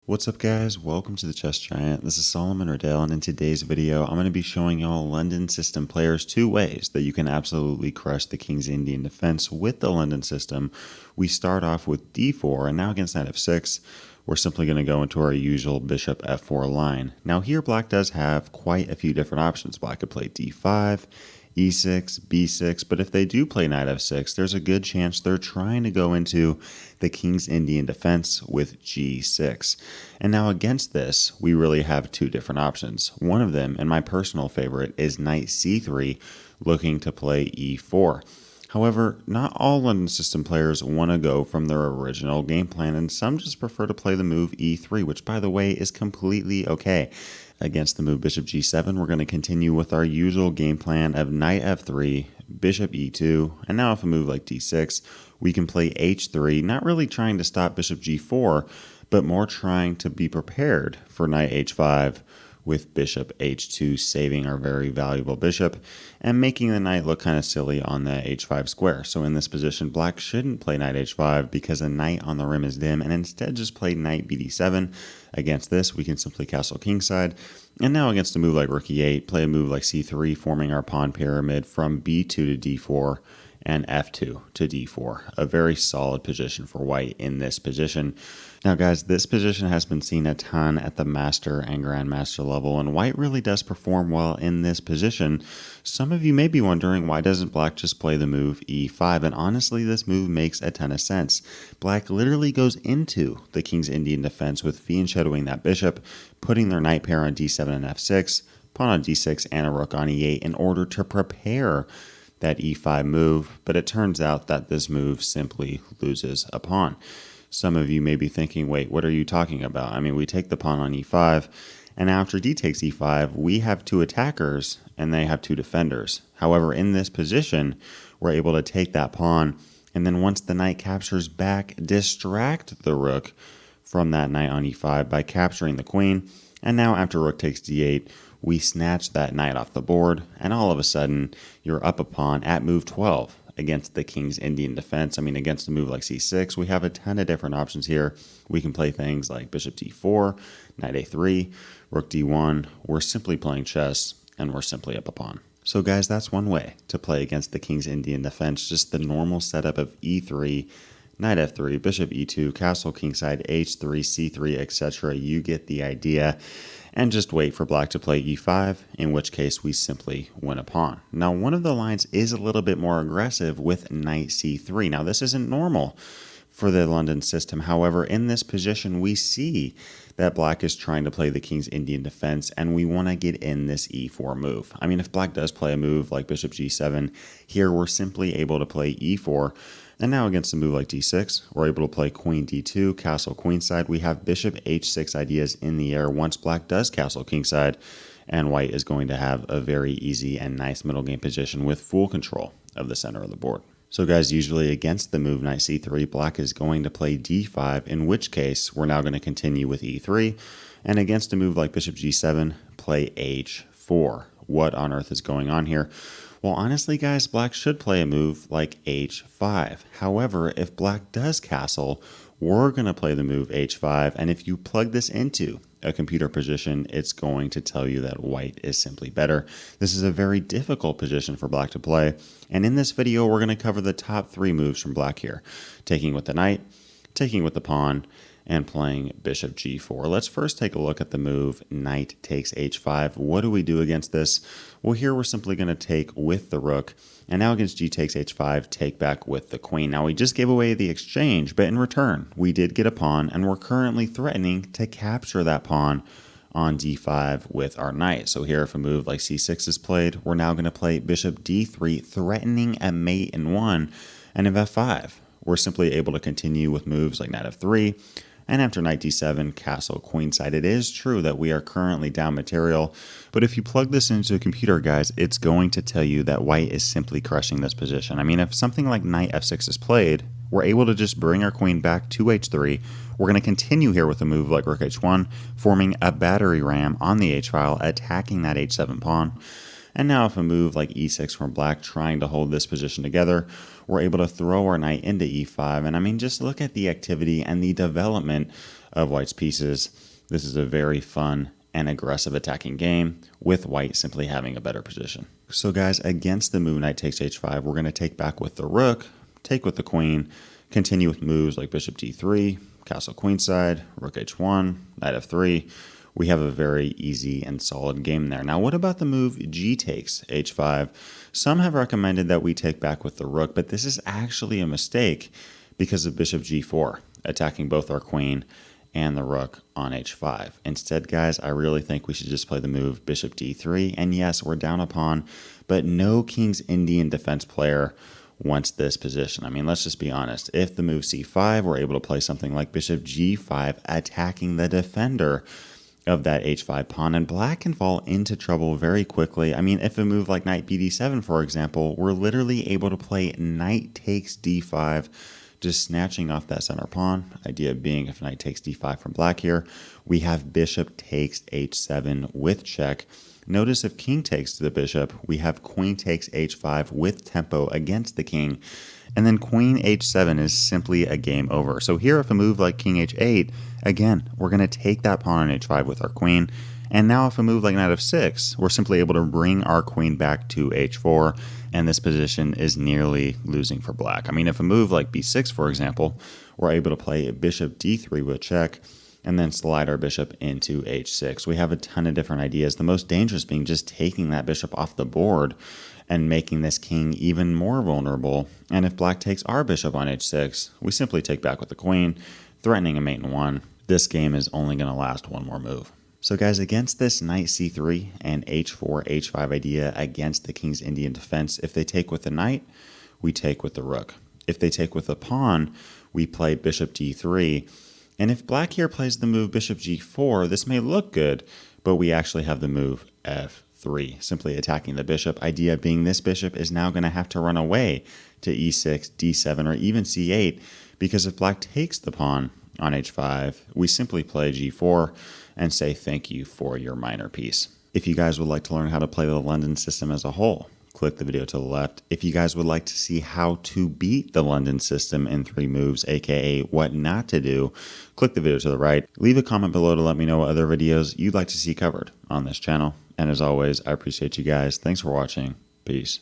What's up guys, welcome to the Chess Giant. This is Solomon Riddell, and in today's video I'm going to be showing y'all London system players 2 ways that you can absolutely crush the King's Indian defense with the London system. We start off with d4, and now against knight f6 we're simply going to go into our usual bishop f4 line. Now here black does have quite a few different options. Black could play d5, e6, b6, but if they do play knight f6, there's a good chance they're trying to go into the King's Indian defense with g6. And now against this, we really have two different options. One of them, and my personal favorite, is knight c3, looking to play e4. However, not all London system players want to go from their original game plan, and some just prefer to play the move e3, which by the way is completely okay. Against the move bishop g7, we're going to continue with our usual game plan of knight f3, bishop e2, and now if a move like d6, we can play h3, not really trying to stop bishop g4, but more trying to be prepared for knight h5 with bishop h2, saving our very valuable bishop and making the knight look kind of silly on the h5 square. So in this position, black shouldn't play knight h5 because a knight on the rim is dim, and instead just play knight bd7. Against this, we can simply castle kingside. And now against a move like rook e8, play a move like c3, forming our pawn pyramid from b2 to d4 and f2 to d4. A very solid position for white in this position. Now guys, this position has been seen a ton at the master and grandmaster level, and white really does perform well in this position. Some of you may be wondering, why doesn't black just play the move e5? And honestly, this move makes a ton of sense. Black literally goes into the King's Indian defense with fiend shadowing that bishop, putting their knight pair on d7 and f6, pawn on d6, and a rook on e8 in order to prepare that e5 move, but it turns out that this move simply loses a pawn. Some of you may be thinking, wait, what are you talking about? I mean, we take the pawn on e5, and after d takes e5, we have two attackers and they have two defenders. However, in this position, we're able to take that pawn, and then once the knight captures back, distract the rook from that knight on e5 by capturing the queen. And now after rook takes d8, we snatch that knight off the board, and all of a sudden, you're up a pawn at move 12 against the King's Indian defense. I mean, against a move like c6, we have a ton of different options here. We can play things like bishop d4, knight a3, rook d1. We're simply playing chess, and we're simply up a pawn. So guys, that's one way to play against the King's Indian defense, just the normal setup of e3, knight f3, bishop e2, castle kingside, h3, c3, etc. You get the idea. And just wait for black to play e5, in which case we simply win a pawn. Now, one of the lines is a little bit more aggressive with knight c3. Now, this isn't normal for the London system. However, in this position, we see that black is trying to play the King's Indian defense, and we want to get in this e4 move. I mean, if black does play a move like bishop g7, here we're simply able to play e4. And now against a move like d6, we're able to play queen d2, castle queenside. We have bishop h6 ideas in the air once black does castle kingside, and white is going to have a very easy and nice middle game position with full control of the center of the board. So guys, usually against the move knight c3, black is going to play d5, in which case we're now going to continue with e3. And against a move like bishop g7, play h4. What on earth is going on here? Well, honestly, guys, black should play a move like h5. However, if black does castle, we're going to play the move h5. And if you plug this into a computer position, it's going to tell you that white is simply better. This is a very difficult position for black to play. And in this video, we're going to cover the top 3 moves from black here. Taking with the knight, taking with the pawn, and playing bishop g4. Let's first take a look at the move knight takes h5. What do we do against this? Well, here we're simply going to take with the rook, and now against g takes h5, take back with the queen. Now we just gave away the exchange, but in return, we did get a pawn, and we're currently threatening to capture that pawn on d5 with our knight. So here, if a move like c6 is played, we're now going to play bishop d3, threatening a mate in 1, and if f5, we're simply able to continue with moves like knight f3, and after knight d7, castle queenside. It is true that we are currently down material, but if you plug this into a computer, guys, it's going to tell you that white is simply crushing this position. I mean, if something like knight f6 is played, we're able to just bring our queen back to h3. We're going to continue here with a move like rook h1, forming a battery ram on the h-file, attacking that h7 pawn. And now if a move like e6 from black trying to hold this position together, we're able to throw our knight into e5. And I mean, just look at the activity and the development of white's pieces. This is a very fun and aggressive attacking game with white simply having a better position. So guys, against the move knight takes h5, we're going to take back with the rook, take with the queen, continue with moves like bishop d3, castle queenside, rook h1, knight f3. We have a very easy and solid game there. Now, what about the move g takes h5? Some have recommended that we take back with the rook, but this is actually a mistake because of bishop g4, attacking both our queen and the rook on h5. Instead, guys, I really think we should just play the move bishop d3. And yes, we're down a pawn, but no King's Indian defense player wants this position. I mean, let's just be honest. If the move c5, we're able to play something like bishop g5, attacking the defender of that h5 pawn, and black can fall into trouble very quickly. I mean, if a move like knight bd7, for example, we're literally able to play knight takes d5, just snatching off that center pawn. Idea being, if knight takes d5 from black here, we have bishop takes h7 with check. Notice if king takes the bishop, we have queen takes h5 with tempo against the king. And then queen h7 is simply a game over. So here, if a move like king h8, again, we're going to take that pawn on h5 with our queen. And now if a move like knight f6, we're simply able to bring our queen back to h4, and this position is nearly losing for black. I mean, if a move like b6, for example, we're able to play bishop d3 with check, and then slide our bishop into h6. We have a ton of different ideas, the most dangerous being just taking that bishop off the board and making this king even more vulnerable. And if black takes our bishop on h6, we simply take back with the queen, threatening a mate in one. This game is only going to last one more move. So guys, against this knight c3 and h4, h5 idea against the King's Indian defense, if they take with the knight, we take with the rook. If they take with the pawn, we play bishop d3. And if black here plays the move bishop g4, this may look good, but we actually have the move f3, simply attacking the bishop. Idea being this bishop is now going to have to run away to e6, d7, or even c8, because if black takes the pawn on h5, we simply play g4 and say thank you for your minor piece. If you guys would like to learn how to play the London system as a whole, click the video to the left. If you guys would like to see how to beat the London system in 3 moves, aka what not to do, click the video to the right. Leave a comment below to let me know what other videos you'd like to see covered on this channel. And as always, I appreciate you guys. Thanks for watching. Peace.